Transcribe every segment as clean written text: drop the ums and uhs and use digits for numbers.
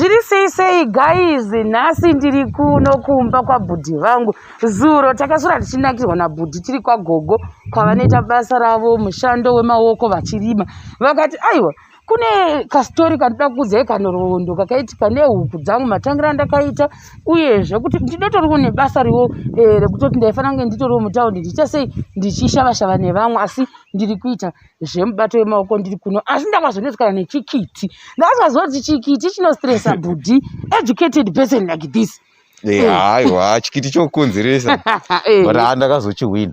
Sei guys, nhasi ndiri kuno kumba kwa bhudhi vangu. Zuro takasura tichinakirwa nabhudhi tiri kwa gogo kwavanoita basa ravo mushando wemaoko vachirima. Vakati aiwa kune kastori kanoda kukuudzai kanorondo kakaitika nehuku dzangu matangira ndakaita uyezve kuti ndidotoriwo nebasa riwo rekutoti ndaifanira kunge nditoriwo mutaundi ndichasei ndichishavashava nevamwe asi ndiri kuita zvemubato wemaoko ndiri kuno asi ndakazonetswa nechikiti ndakazoti chikiti chinostresa bhudhi educated person like this. Aiwa chikiti chokonzeresa but ndakazochiwina.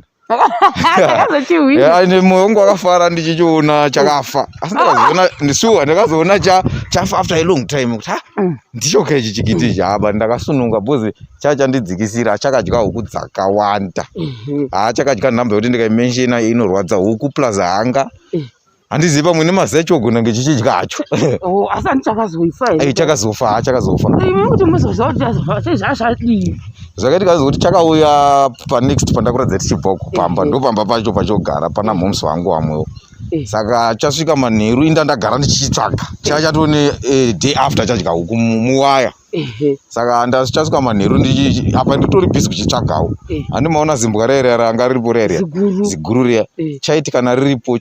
Moyo wangu wakafara ndichichiona chakafa. Asi ndakazoona chafa after a long time kuti ndicho ichi chikiti chaba ndakasununga bhozi chachandidzikisira chakadya huku dzakawanda. Chakadya nhamba yokuti ndikaimenshena inorwadza huku plus hanga. Handizivi pamwe nemazecho ogona ngechichidya acho. Asi chakazofa here. Chakazofa. Kuti muzoziva kuti zvazvadii. Zvakaiti kazokuti chakauya panext pandakuradza tichibva kupamba ndopamba pacho pachogara pana mhomsi wangu wamwewo. Saka chasvika manheru inda ndagara ndichichitsvaga chachatone day after chadya huku muwaya. Saka chasvika manheru apa nditori bhizi kuchitsvagawo. Handimaona zimbwa rere ranga riripo rere ziguru riya chaiti kana riripo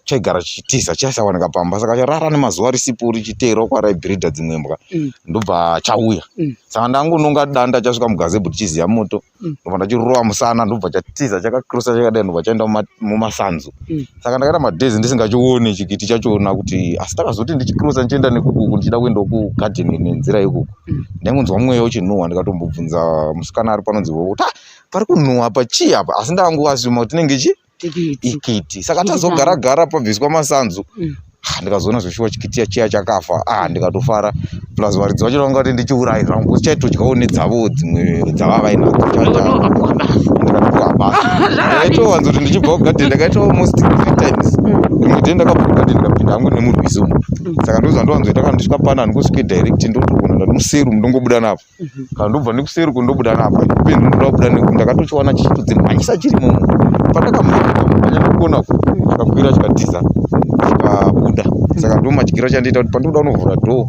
chaigara chichitiza chaisawanika pamba. Saka charara nemazuva risipo richiteerwa kwaraibhiridha dzimwe mbwa ndobva chauya. Saka ndangononga danda chasvika mugazebhuri chiziya moto ndobva ndachirova musana ndobva chatiza chakakrosa chakadai ndobva chaenda mumasanzu. Saka ndakaita madhezi ndisingachioni chikiti chachona kuti asi takazoti ndichikrosa ndichienda nekukuku ndichida kuendawo kugadheni nenzira yekuku ndaingonzwa mweya uchinhuhwa ndikatombobvunza musikana ari panonziwa kuti pari kunhuhwa apa chii apa asi ndangoasvima kuti tinenge ikiti. Saka tazogara pabvisi kwamasanzu ndikazoona zvoshuwa chikiti chiya chakafa. Ndikatofara plus varidzi vacho vanga kuti ndichiurayi zvangu kuti chaitodyawo nedzavo dzimwe dzavavainadzo ndikatokwa basa. Ndakaitowanza kuti ndichibva kugadheni ndakaita almost 3 times. Rimwe dheni ndakabva kugadheni ndikapinda hangu nemurwizi umu. Saka ndozvandowanzoita kana ndisvika pana ndingosvike direct ndotogona ndati museru ndongobuda napo. Kana ndobva ndikuseru kundobuda napo penzi ndoda kubuda neku ndakatochiwana chichitodzimhanyisa chirimo pandakamhanya ndokona chikakwira chikatiza chikabuda. Saka ndo madyiro chandiita kuti pandoda kunovhura dhoo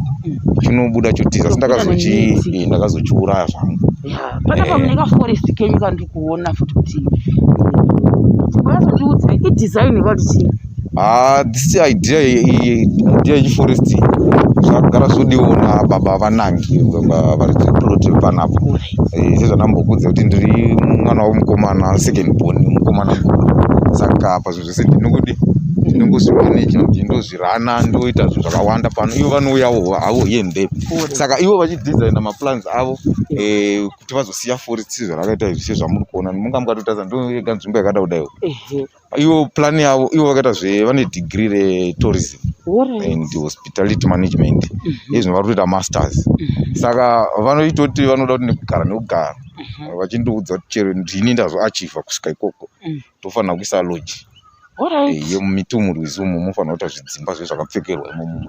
chinobuda chotiza asi ndakazochiuraya zvangu. Panapa mune kaforest kenyu kandiri kuona futi kuti mwazondiudza idesign yakati chii? This idea yechiforest zvakagara zvodiona baba vanangi vari plot panapo. Sezvandambokudza kuti ndiri mwana womukomana second born mukomana mukuru. Saka pazvinhu zvese ndinongozvimaneja kuti ndozvirana ndoita zvinhu zvakawanda pano. Ivo vanouyawo havo here and there. Saka ivo vachidesigna maplans avo kuti vazosiya forest sezvarakaita izvi sezvamuri kuona munga mukatotarisa ndoega nzvimbo yakada kudaiwo. Ivo plan yavo ivo vakaita vane degree retourism and hospitality management. Izvi vari kuita masters. Saka vanoitoti vanoda kuti nekugara nekugara vachindoudza kuti chero ndini ndazoachievha kusvika ikoko tofanira kuisa lodge yemumitumurwizi umu mufanira kuita zvidzimba zvezvakapfekerwa imomo.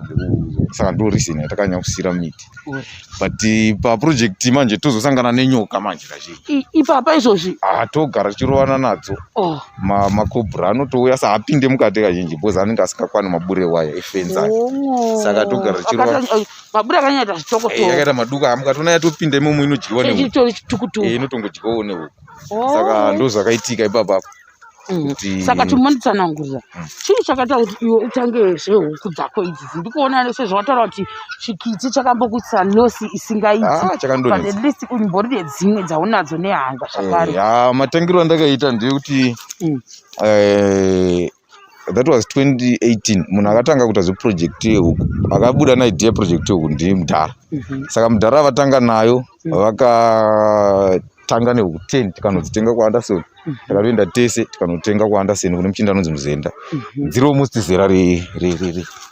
Saka ndo reason yatakanyakusira miti. But paproject manje tozosangana nenyoka manje kazhinji. Ipapa izvozvi togara tichirovana nadzo. Makobra anotouya saapinde mukati kazhinji because anenge asingakwani mabure waya efenzi ake. Saka togara tichirovana. Mabure akanyata zvitoko yakaita maduka mukatona yatopinda imomo inodyiwa nehuku. Inotongodyiwawo nehuku. Saka ndo zvakaitika ipapa. Saka timonitsanangurira chii chakaita kuti iwe utange zvehuku dzako idzi ndikuona sezvawataura kuti chikiti chakambokuitsa losi isingaiti but at least unymbori nedzimwe dzaunadzo nehanga zvakare. Matangiro andakaita ndeyekuti that was 2018 munhu akatanga kuita zveproject yehuku akabuda naidea project yehuku ndiri mudhara. Saka mudhara vatanga nayo vakatanga nehuku 10 tikanodzitenga kuandersoni. Takatoenda tese tikanotenga kuandersoni kune muchinda anonzi Muzenda. Dziri almost zera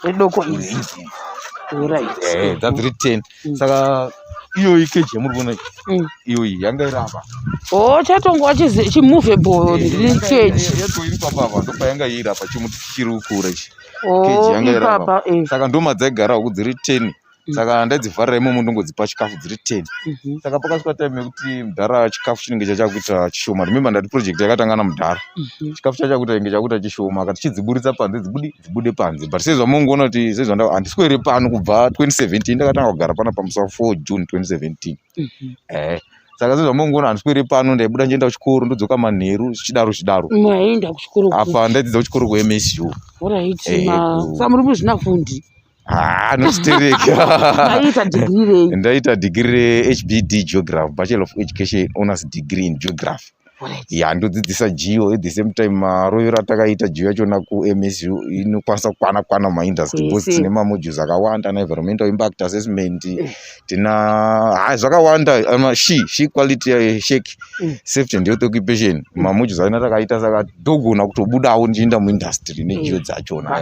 redoko idzi. Dzadziri 10. Saka iyoyi keji yamuri kuona iyoyi yanga iri apa. Chatongova chimovable keji. Iri papapa ndopa yanga iri apa chimuti chiri kukura ichi. Keji yanga iri apa. Saka ndoma dzaigara huku dziri 10 saka ndadzivharira imomo ndongodzipa chikafu dziri 10. Saka pakasvika time yekuti mudhara chikafu chinenge chachakuita chishoma. Remember ndati project yakatanga namudhara, chikafu chachakuita inge chakuita chishoma, akati chidziburitsa panze dzibude panze. But sezvamungoona kuti handiswere pano kubva 2017 ndakatanga kugara pana pamusi wa4 June 2017. Saka sezvamungoona handiswere pano, ndaibuda ndienda kuchikoro ndodzoka manheru chidaro. Mwaenda kuchikoro apa ndaidzidza kuchikoro kuMSU. Alright, saka muri muzvinafundi? Nochitereka. Ndaita degree HBD Geography, Bachelor of Education Honors Degree in Geography. Ndodzidzisa geo at the same time royo ratakaita geo yachona kuMSU inokwanisa kukwana maindustry because tine mamodules akawanda na-environmental impact assessment, tina zvakawanda, she quality check, safety and health occupation, mamodules aina takaita, saka ndogona kutobudawo ndichienda muindustry negeo dzachona.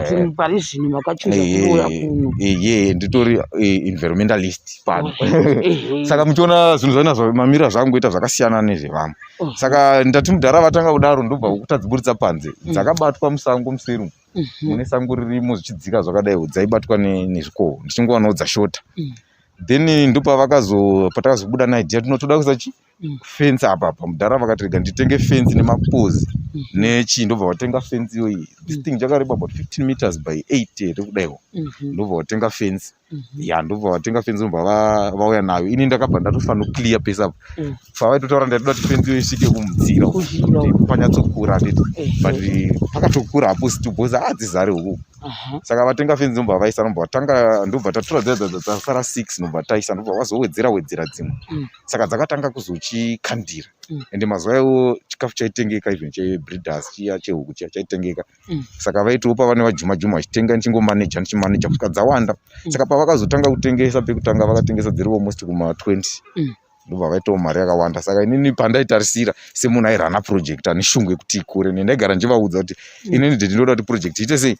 Nditori environmentalist pano. Saka muchiona zvinhu zvaina mamira zvangoita zvakasiyana nezvevamwe. Saka ndati mudhara vatanga kudaro ndobva kutadziburitsa panze, dzakabatwa musango museri mune sango ririmo zvichidzika zvakadai, dzaibatwa nezvikohwo ndichingowanawo dzashota. Then patakazobuda naidea tinotoda kuisa fence apa mudhara vakati rega nditenge fence nemapozi nechi, ndobva vatenga fence iyoyi. This thing chakareba about 15 meters by 8 here kudaiwo, ndobva vatenga fence. Ndobva vatenga fence ndobva vauya nayo. Ini ndakabva ndatofanira kuclear pese apo. Pavaitotaura ndatoda kuti fence iyo isvike kumudzira panyatsokura nditi, but pakatokura hapo situboza adzizare huko. Saka vatenga fence ndobva vaisa, ndobva tatora dzasara 6 ndobva taisa, ndobva vazowedzera dzimwe. Saka dzakatanga kuzochikandira. Ende mazuva iwo chikafu chaitengeka, even chebreeders chiya chehuku chiya chaitengeka. Saka vaitopa vane vajuma vachitenga nichingomaneja kusvika dzawanda. Saka pavakazotanga kutengesa, pekutanga vakatengesa dziri almost kuma20. Ndobva vaitawo mari yakawanda. Saka inini pandaitarisira semunhu airana project ane shungu yekuti ikure, ndaigara ndichivaudza kuti inini ndinoda kuti project iite sei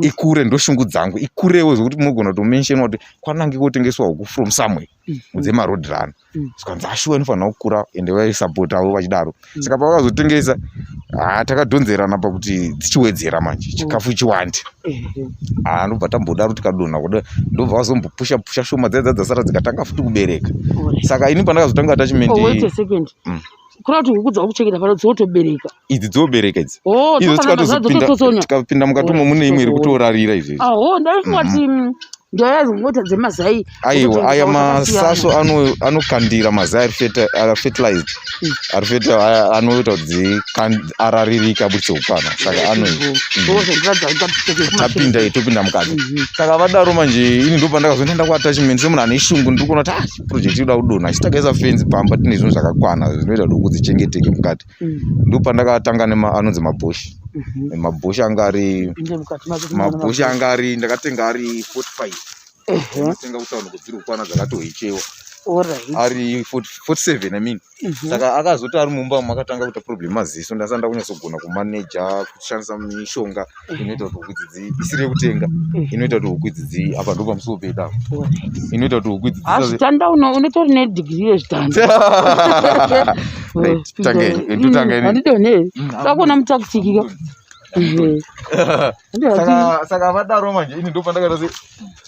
ikure, ndoshungu dzangu ikurewo zvokuti munogona kutomenshena kuti kwanange kotengeswa huku from somewhere dzemaroad run. Saka ashuwa inofanira kukura ende vaisapotavo vachidaro. Saka pavakazotengesa takadhonzerana pakuti dzichiwedzera manje chikafu chiwande. Ndobva tambodaro tikadonha kuda, ndobva vazombopusha shoma dzasara dzikatanga futi kubereka. Saka ini pandakazotanga attachment. Wait a second. Kuna kuti huku dzakuchengeta pano dzotobereka? Idzi dzobereka idzi. Tikapinda mukatomo mune imwe iri kutorarira izvi. Ndaifunga kuti ndoyazi ngota dzemazai. Aiwa, aya masaso anokandira mazai ari fertilized. Ari fertile anoita kuti araririka butse hukwana. Saka topinda mukati. Saka vadaro manje ini ndopandakazonenda kuattachment semunhu ane shungu, ndikuona kuti project inoda kudonha achitakaisa fence pamba tine zvinhu zvakakwana zvinoita kuti huku dzichengeteke mukati. Ndopandakatanga anonzi mabhoshi. Mabhoshi angari ndakatenga ari 45. Ndakatenga kutaura kuti dziri kukwana dzakatohichewa. Ari 47 I mean. Saka akazoti ari mumba makatanga kuita problem maziso, ndasanda kunyatsogona kumaneja, kushandisa mishonga inoita kuti huku idzi isiri kutenga, inoita kuti huku idzi apa ndo pamusuwo pedapo, inoita kuti huku idzi zvitanda unotori nedegree yezvitanda. Handidonhe takuona mutakutikika. Saka vadaro manje ini ndopandakati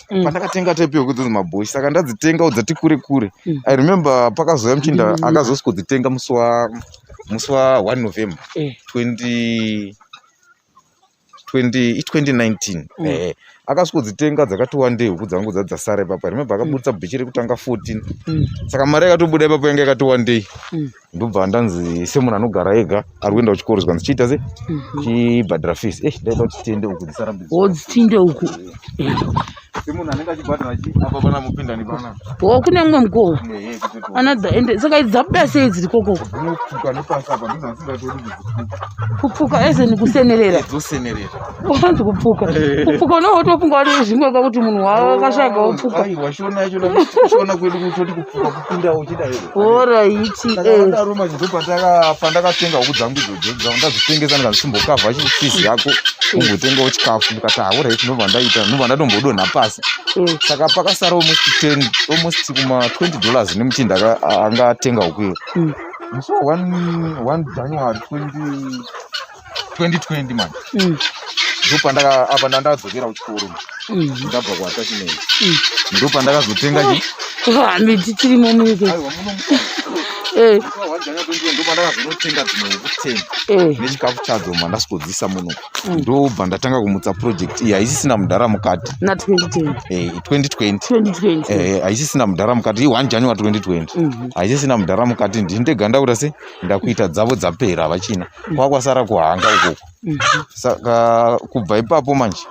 pandakatenga type yokudzi mabhoshi. Saka ndadzitengawo dzati kure. I remember pakazoya muchinda akazosikodzitenga musi wa 1 November 2019. Akasikodzitenga dzakati wandei huku dzangu dzadzasara ipapo. Remember akabudisa bhechi rekutanga 14. Saka mari yakatobuda ipapo yanga yakati wandei. Ndobva ndanzi semunhu anogara ega ari kuenda kuchikoro zvanzi chiita se chibhadhara fees. Ndaida kuti tiende huku dzisarambe dzitinde huku. Semunhu anenge achibhadhara apa pana mupindani pana. Kune mumwe mukoho anadza ende saka idzabuda sei dziri kokoko? Dzinopuka nepasi apa ndizvo ndisingatori kupuka eze nikusenerera. Dzosenerera. Wanzi kupuka unowo tofunga kuti zvimwe kwakuti munhu wakashaka upuka. Aiwa shona yacho ndashona kwedu kutoti kupuka kupinda uchida ero. Alright. Roma pandakatenga huku dzangu idzodzo ndadzitengesa ndikazisimbokavha fees yako ungotengawo chikafu. Ndikati alright, ndobva ndatombodonha pasi. Saka pakasara almost kuma $20 nemuchinda angatenga huku iyo. So 1 January 2020 man. Ndopandadzokera kuchikoro. ndabva kuattachment ndo pandakazotenga miti tirimo muike ndo pandakazonotenga dzimwe huku 10 nechikafu chadzo mandasikodzisa muno ndobva ndatanga kumutsa project iyi haisisina mudhara mukati na 2020 haisisina mudhara mukati i 1 January 2020 haisisina mudhara mukati ndindega ndakuta se ndakuita dzavo dzapera vachina kwakwasara kuhanga ukoko saka kubva ipapo manje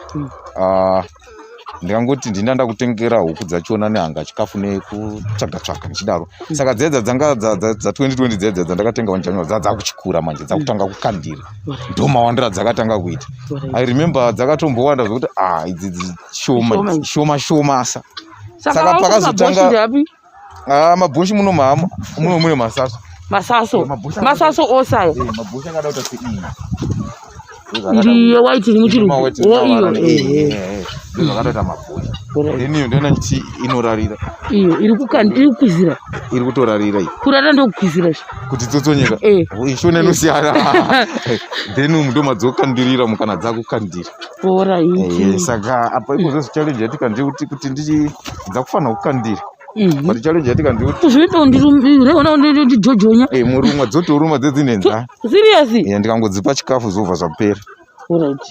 ndikangoti ndinanda kutengera huku dzachona nehanga chikafu nekutsvaga nechidaro saka dzedza dzanga dza 2020 dzedza dzandakatenga 1 January dzakuchikura manje dzakutanga kukandira ndo mawandira dzakatanga kuita I remember dzakatombowanda zvokuti idzi shoma asa saka pakazotanga mabhoshi muno mamo muno mune masaso osaya mabhoshi akada kuita sei iriye waiti rimuchirungu zvakatoita mabhoshi then iyo ndoona nchi inorarira iyo iri kukwizira iri kutorarira iyi kurara ndokukwizira kuti dzotsonyeka ishona inosiyana then umu ndo madzokandirira mukana dzakukandira saka apa ikozvo challenge yatika ndekuti ndichi dzakufanira kukandira but challenge yatika ndekuti zvinondondijojonya murumwa dzotoruma dzedzinenza seriously ndikangodzipa chikafu zobva zvapera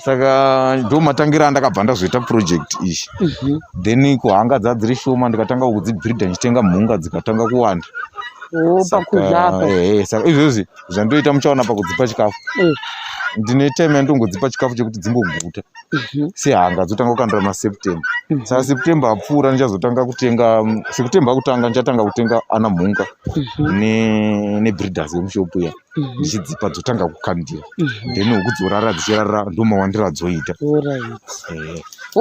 saka ndo matangira andakabva ndazoita project ishi then kuhanga dzadziri shoma ndikatanga kudzibhirida ndichitenga mhunga dzikatanga kuwanda saka izvozvi zvandoita muchaona pakudzipa chikafu ndine time yandongodzipa chikafu chekuti dzimboguta sehanga dzotanga kukandira maSeptember saka September apfuura ndichazotanga kutenga September akutanga ndichatanga kutenga ana mhunga nebreeders yemushopu ya ndichidzipa dzotanga kukandira then huku dzorara dzichirara ndo mawandira dzoita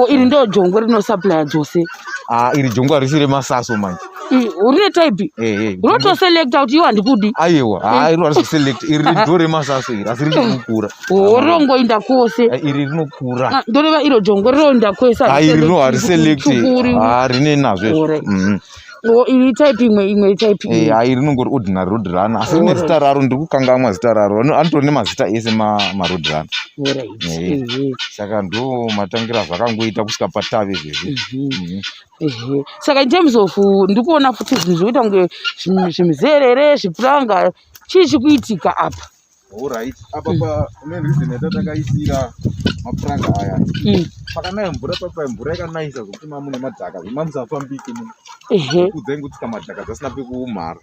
iri ndo jongwe rinosupply dzose iri jongwe harisi remasaso manje urine type unotoselekta kuti iwo handikudi aiwa iro harisiselect iri ndo remasaso iri asi richikukura rongoinda kwose iri rinokura ndoreva iro jongwe riroinda kwese iri rino hariselect rine nazvo iri type imwe type iri rinongori ordinary road runner asi rine zita raro ndiri kukangamwa zita raro anotori nemazita ese maroad runner saka ndo matangira zvakangoita kusvika patave izvezvi saka in terms of ndikuona futi zvinhu zvoita kunge zvimizerere zvipuranga chii chikuitika apa Alright, apa main reason yatatakaisira mapuranga aya pakanaya mvura mvura yakanaisa zvokuti mamune madhaka mamusafambiki kudzengi kuti kamadhaka dzasina pekuumhara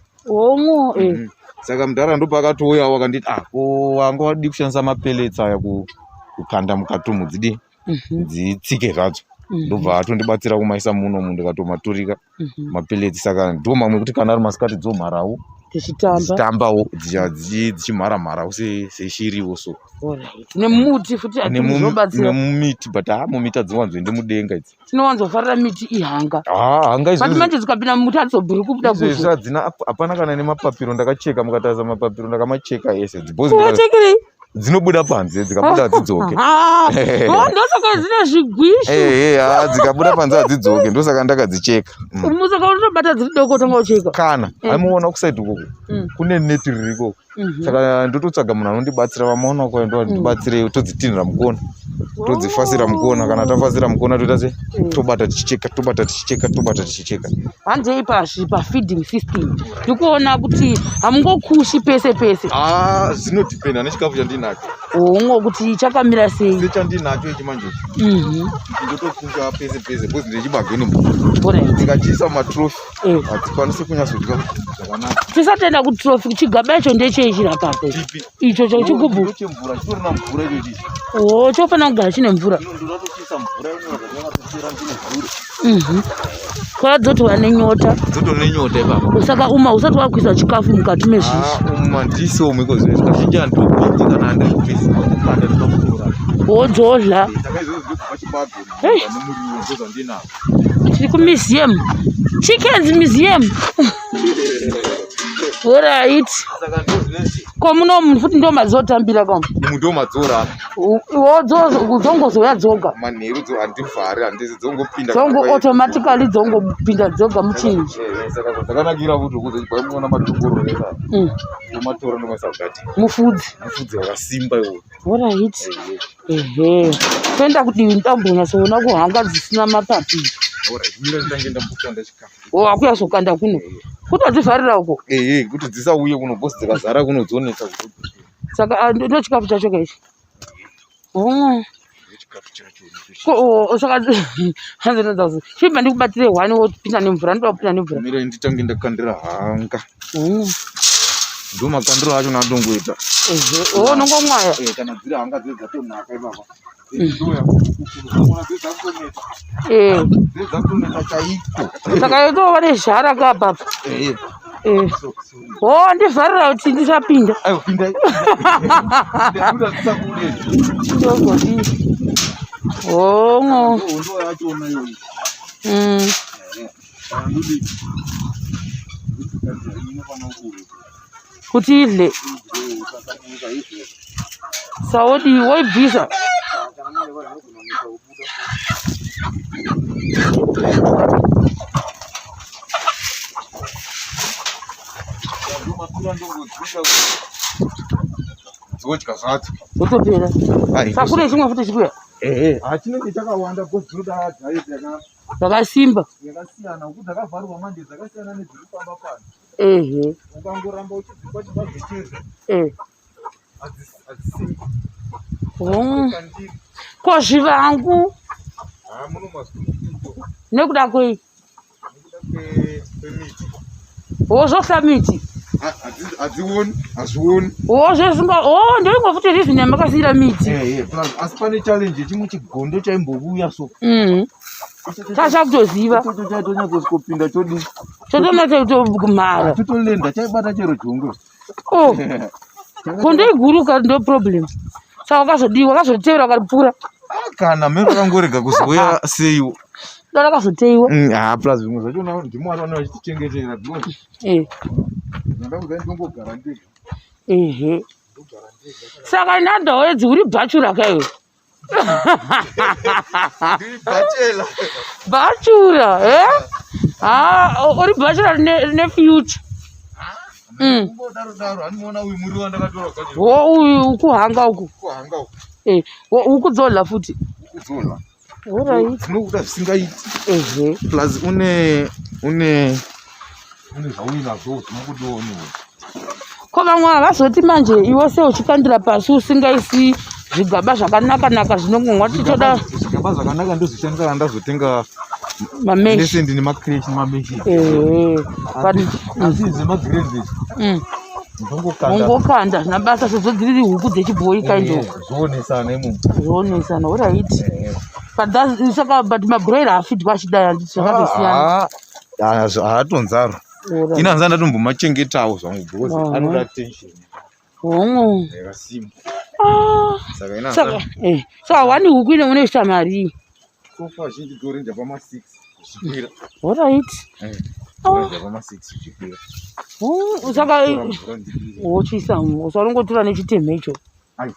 saka mudhara ndo pakatouya wakanditi wanga wadi kushandisa mapeletsi aya kukanda mukatomu dzitsike zvadzo ndobva atondibatsira kumaisa muno ndikatomaturika mapeletsi saka ndo mamwe kuti kana ari masikati dzomharawo dzichitambawo dzichimhara-mharawo seshiriwo so nemuti futi nemumiti but mumiti hadziwanzoende mudenga idzi tinowanzofarira miti ihanga hanga but manje dzikapinda mumuti hadzobhuri kubuda izvezvi hadzina hapana kana nemapapiro ndakacheka mukatarisa mapapiro ndakamacheka ese dzinobuda panze dzikabuda hadzidzoke ndosaka dzine zvigwishu dzikabuda panze hadzidzoke ndosaka ndakadzicheka musaka unotobata dziri doko tanga ucheka kana aimuona kusaidi ukoko kune neti ririko saka ndototsvaga munhu anondibatsira vamaona kwayo ndo andibatsire todzitinhira mukona todzifasira mukona kana tafasira mukona toita se tobata tichicheka handei pafeeding system ndikuona kuti hamungokushi pese pese zvinodhipenda nechikafu chandinacho kuti chakamira sei sechandinacho ichi manje ndotofunga pese pese bcause ndechibage nemvura ndikachiisa matrofi hadzikwanisi kunyazodya zvakanaka tisatenda kuti trofi chigaba icho ndecheichira papo icho chechigubhu chemvura chitorina mvura ichochi chofanira kugara chine mvura ndodatochisa mvura yakatotera ndine mvura kora dzotowa nenyota ipapo saka usati wakuisa chikafu mukati mezvizvi ndiso mwekozve kazhinji handopindi kana handiri kupisa kukanda ndikamutora wodzodla tiri kumuseum chickens museum Alright. Ko muno futi ndo mazotambira kwa. Ndo madzora. Zongozoya dzoga. Manheru dzo andivhari handisi dzongopinda. Zongo automatically dzongopinda dzoga muchini. Saka dzakanakira kuti kuzoiona matunguru nesa. Tomatora nomasagati. Mufudzi wakasimba iwo. Alright. Ehe. Kwenda kuti ndambonya soona kuhanga dzisina mapapi. Alright, mira ndangenda mbukanda chikafu. Akuya sokanda kuno. Kutadzivharira uko. Kuti dzisauye kuno bosi dzakazara kuno dzonetsa. Saka ndo chikafu chacho kaishi. Chikafu chacho. Saka hanzi chimba ndikubatire hwani wopinda nemvura ndopinda nemvura. Mira nditange ndakandira hanga. Ndo makandiro acho nadongoita. Nongomwaya. Kana dziri hanga dzedatonaka ibaba. Saka yotova nezhara kapapa. Ndivharira kuti ndisapinda. Kuti idle saudi woibvisa. Dzodya zvadzo dzotopera. Saka kune chimwe futi chikuya. Chinenge chakawanda bhosi dzinoda dzaidza dzakasimba yakasiyana kuti dzakavharwa manje dzakasiyana nedziri kufamba pano. Ukangoramba uchidzipa chibage chete hadzisimba. Ko zvivangu nekuda kwei zvohla miti hazvioni zvesinga ndoimwe futi rizini yamakasiyira miti. Asi pane challenge chimwe chigondo chaimbouya so chachakutoziva chaitonyatsoskopinda chodii chotonatomhara chotolenda chaibata chero jongwe kondoiguruka ndo problem. Saka wakazodiwa wakazotevera ukaripura kana mero wakangorega kuzoya seiwo ndakazoteiwa. Plus zvimwe zvachona ndimwari vana vachitichengetera ndongogara ndega. Saka nadhawedzi uri bhachura kaiwe. Bachura uri bachura rine future. Uyu kuhanga uku ukudzola futi dzinokuda zvisingaiti. Plus une zvauinazvo dzinokudioniwa. Ko vamwe havazoti manje iwe se uchikandira pasi usingaisi zvigaba zvakanaka zvinongomwa tichoda zvigaba zvakanaka ndozvishandisa kana ndazotenga mameshi lesendi nemacreshi mameshi. Asi dzemagrade ungokanda nabasa sezodziriri huku dzechibhoyi kaindoko zvoonesana imomo zvoonesana. Alright. Saka but mabroiler afidwa achidaya zvakatosiyana. Haatonzaro inanza ndatombomachengetawo zvangu because anoda tension yakasimba. Saka wani huku ine une shamari sofa zhinji torenja pama6 zvichikwira. Alright. Pama6 zvichikwira. Saka wochisa usarongotora nechitemhe icho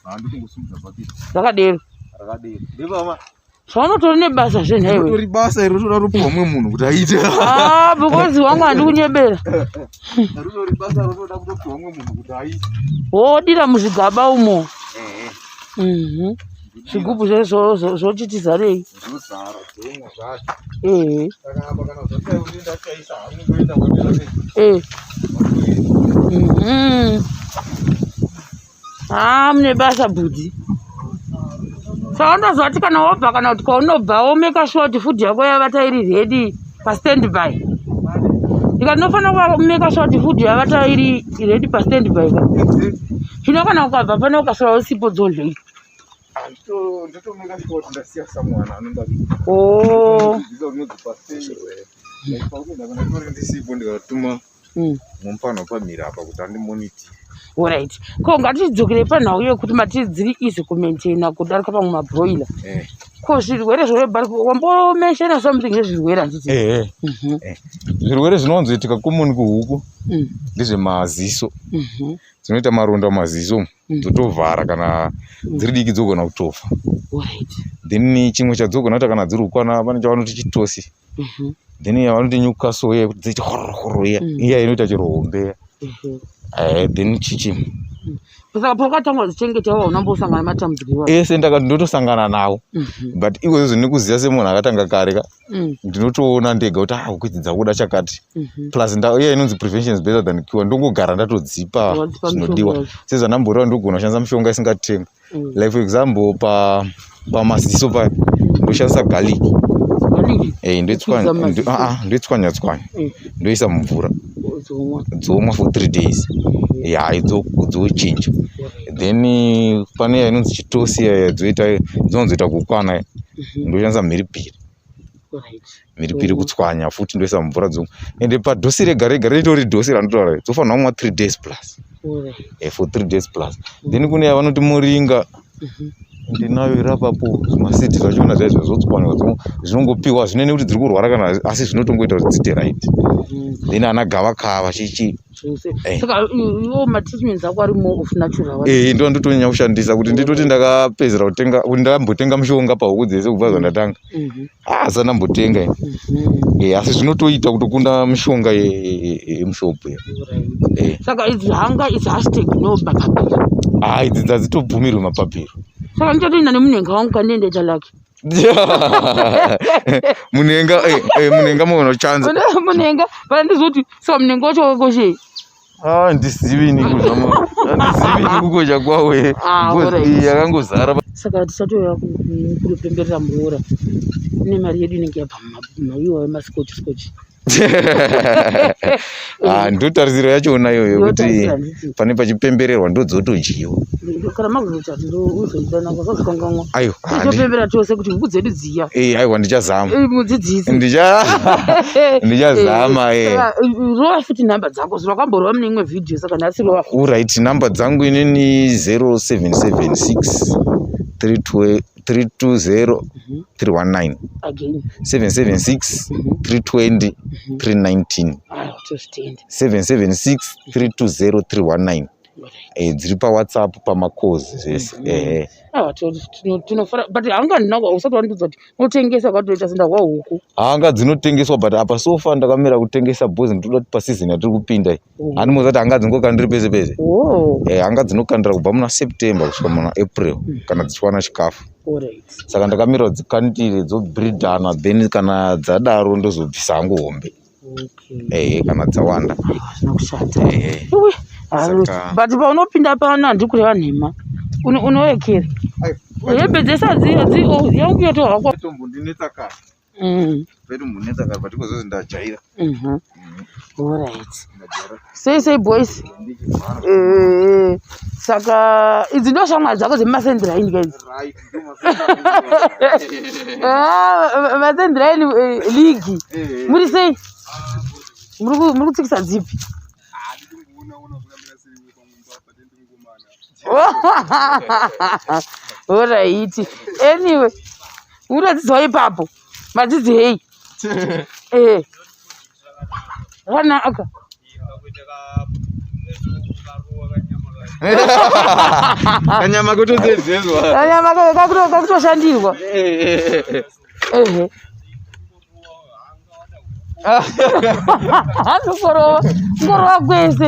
handikungosumudza papiri rakadero ndevama zvaunotori nebasa zvenhaiwe tori basa iri rotoda ropiwa mumwe munhu kuti aite because wangu handikunyebera ritori basa rotoda kutopiwa mumwe munhu kuti aite wodira muzvigaba umo. Zvigubhu zvochitizarei zvozara dzomwa zvacho. Saka apa kana zvataenda chaisa hamungoenda mune basa bhudzi. Saka ndozvati kana wobva kana kuti kwaunobva womeka sure kuti food yako yavata iri ready pastandby. Ndikati nofanira kumeka sure kuti food yavata iri ready pastandby ka zvino kana ukabva pane ukasora usipo dzodlei nditomeka sure kuti ndasiya samwana anonda pakuenda kana tori ndisipo ndikatuma mumufana pamira apa kuti andimoniti. Alright. Ko ngatidzokere panhau yekuti matiri dziri easy kumaintaina kudarika pamwe mabroiler. Ko zvirwere zvebari wambo mention something nezvirwere handiti. Zvirwere zvinonzoitika common kuhuku ndizve maziso. Dzinoita maronda mumaziso dzotovhara kana dziri diki dzogona kutofa. Then chimwe chadzogona kuita kana dziri hukwana pane chavanoti chitosi. Then yavanoti nyukaso ye dzichi hororo iya inoita chirombe. Then chichi saka pakatangwa dzichengetawo unambosangana matambudziko. Ese ndotosangana nawo. But iwe zvinokuziya semunhu akatanga kare ka ndinotoona ndega kuti huku idzi dzakuda chakati. Plus iya inonzi prevention is better than cure. Ndongogara ndatodzipa zvinodiwa. Sezvanamboreva ndogona kushandisa mishonga isingatenga. Like for example pamaziso paya ndoshandisa garlic. Ndoitswanya ndoisa mumvura dzomwa for 3 days. Dzochinja. Then pane inonzi chitosi dzinonzoita kukwana ndoshandisa mhiripiri kutswanya futi ndoisa mumvura dzomwa. Ende padosi rega rega ritori dosi ranotaura dzofanira kumwa 3 days plus. For 3 days plus. Then kune yavanoti muringa ndinayo irapapo masidi zvachona zvaizvo zotswanywa zvinongopiwa zvinene kuti dziri kurwara kana asi zvinotongoita kuti dzite right. Then ana gavakava chichi. Saka iwo matreatments ako ari more of natural. Ndo ndotonyanya kushandisa kuti nditoti ndakapedzera kutenga kuti ndambotenga mishonga pahuku dzese kubva zvandatanga. Asi ndambotenga. Asi zvinotoita kutokunda mishonga yemushopu. Saka idzi hanga idzi hashtag no papiro. Idzi dzadzitobvumirwe mapapiro. Saka ndichatoenda nemunhenga wangu kandiendaita laki. Munhenga mugona chanza. Munhenga pana ndizoti saka munhenga wacho wakoshe. Ndisivi kukosha kwawo yakangozara. Saka tisatoya kupemberera mvura. Kune mari yedu inenge yabva mumaiwa wemaskochi. Ndotarisiro yachona iyoyo kuti pane pachipembererwa ndodzotojiwa. Kana magota uzoidana kwakakangamwa. Topembera tose kuti huku dzedu dziya. Aiwa ndichazama. Mudzidzisi. Ndichazama. Rova futi namba dzako zvakamborwa mune imwe video saka nhasi rova. Alright, namba dzangu inini 0776 320 319. Again. 776 320 319. 776 320 319. Dziri paWhatsApp pamakozi zvese. Tinofara but hanga ndinako usati wandudza kuti unotengesa kwatoita senda kwa huku. Hanga dzinotengeswa but apa sofa ndakamira kutengesa bhozi ndoda kuti pasizini yatiri kupinda. Handimozati hanga dzingokandiri pese pese. Hanga dzinokandira kubva muna September kusvika muna April kana dzichiwana chikafu. Saka ndakamira dzikandire dzobreedana then kana dzadaro ndozobvisa hangu hombe. Kana dzawanda. But paunopinda pano handikureva nhema. Unoekera. Yebedzesa dzio yangu yotohwa kwa. Tombondinetsa kare. Mbonetsa kare but ikozozi ndajaira. Alright. Say boys. Saka idzi ndo shamwari dzako dzemasendiraini guys. Right. Masendiraini league. Muri sei? Muri kutsikisa dzipi? Alright. Anyway, unodzidzwa ipapo. Madzidzi hei. Ranaka. Kanyama kutozedzezwa. Kanyama kakutoshandirwa. Ngorova kwese.